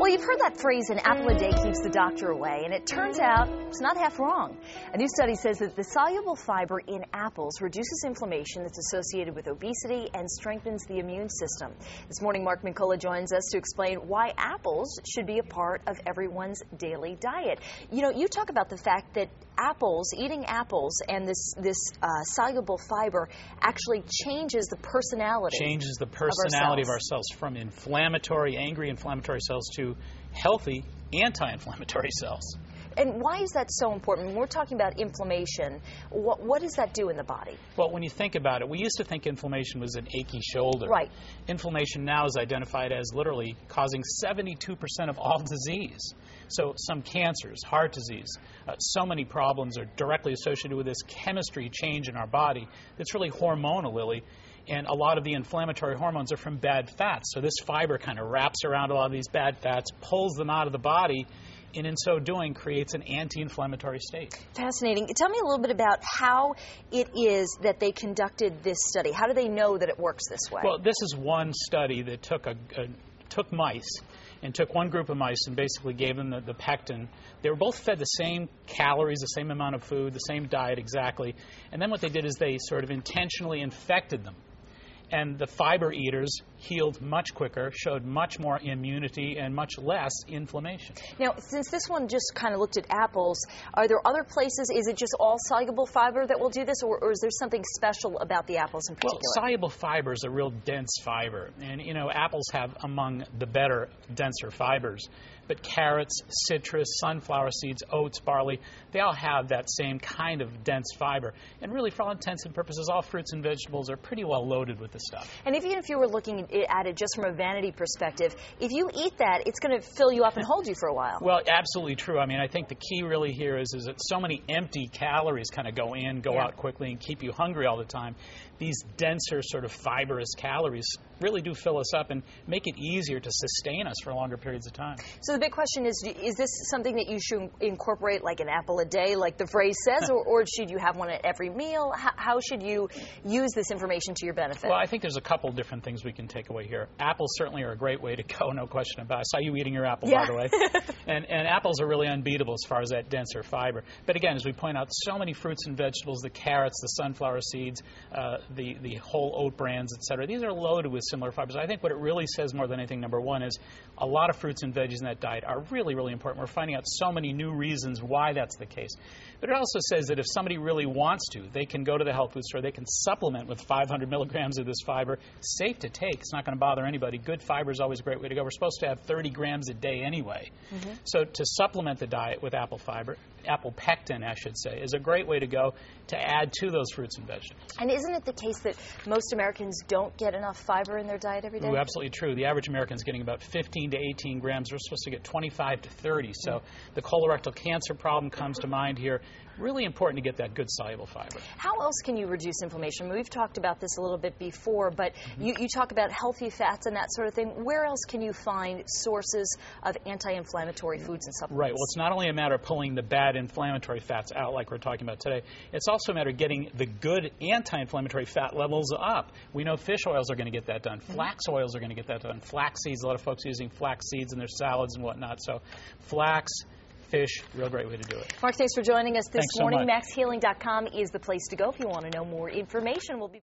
Well, you've heard that phrase, an apple a day keeps the doctor away, and it turns out it's not half wrong. A new study says that the soluble fiber in apples reduces inflammation that's associated with obesity and strengthens the immune system. This morning, Mark Mincolla joins us to explain why apples should be a part of everyone's daily diet. You know, you talk about the fact that eating apples and this soluble fiber actually changes the personality. Changes the personality of our cells from inflammatory, angry inflammatory cells to healthy anti-inflammatory cells. And why is that so important? When we're talking about inflammation, what does that do in the body? Well, when you think about it, we used to think inflammation was an achy shoulder. Right. Inflammation now is identified as literally causing 72% of all disease. So some cancers, heart disease, so many problems are directly associated with this chemistry change in our body that's really hormonal, Lily. And a lot of the inflammatory hormones are from bad fats. So this fiber kind of wraps around a lot of these bad fats, pulls them out of the body, and in so doing creates an anti-inflammatory state. Fascinating. Tell me a little bit about how it is that they conducted this study. How do they know that it works this way? Well, this is one study that took mice and took one group of mice and basically gave them the pectin. They were both fed the same calories, the same amount of food, the same diet exactly. And then what they did is they sort of intentionally infected them. And the fiber eaters healed much quicker, showed much more immunity, and much less inflammation. Now, since this one just kind of looked at apples, are there other places? Is it just all soluble fiber that will do this, or is there something special about the apples in particular? Well, soluble fiber is a real dense fiber. And, you know, apples have among the better, denser fibers. But carrots, citrus, sunflower seeds, oats, barley, they all have that same kind of dense fiber. And really, for all intents and purposes, all fruits and vegetables are pretty well loaded with this stuff. And even if you were looking at it just from a vanity perspective, if you eat that, it's going to fill you up and hold you for a while. Well, absolutely true. I mean, I think the key really here is that so many empty calories kind of go in, go out quickly, and keep you hungry all the time. These denser, sort of fibrous calories really do fill us up and make it easier to sustain us for longer periods of time. So the big question is this something that you should incorporate like an apple a day, like the phrase says, or should you have one at every meal? How should you use this information to your benefit? Well, I think there's a couple different things we can take away here. Apples certainly are a great way to go, no question about it. I saw you eating your apple, by the way. And apples are really unbeatable as far as that denser fiber. But again, as we point out, so many fruits and vegetables, the carrots, the sunflower seeds, the whole oat brands, etc. These are loaded with similar fibers. I think what it really says more than anything, number one, is a lot of fruits and veggies in that diet are really, really important. We're finding out so many new reasons why that's the case. But it also says that if somebody really wants to, they can go to the health food store, they can supplement with 500 milligrams of this fiber. Safe to take. It's not going to bother anybody. Good fiber is always a great way to go. We're supposed to have 30 grams a day anyway. So to supplement the diet with apple fiber, apple pectin, I should say, is a great way to go to add to those fruits and vegetables. And isn't it the case that most Americans don't get enough fiber in their diet every day? Ooh, absolutely true. The average American is getting about 15 to 18 grams. We're supposed to get 25 to 30. So the colorectal cancer problem comes to mind here. Really important to get that good soluble fiber. How else can you reduce inflammation? We've talked about this a little bit before, but you talk about healthy fats and that sort of thing. Where else can you find sources of anti-inflammatory foods and supplements? Right. Well, it's not only a matter of pulling the bad inflammatory fats out like we're talking about today. It's also a matter of getting the good anti-inflammatory fat levels up. We know fish oils are going to get that done. Flax oils are going to get that done. Flax seeds, a lot of folks are using flax seeds in their salads and whatnot. So flax, fish, real great way to do it. Mark, thanks for joining us this Thanks so morning. much. MaxHealing.com is the place to go if you want to know more information. We'll be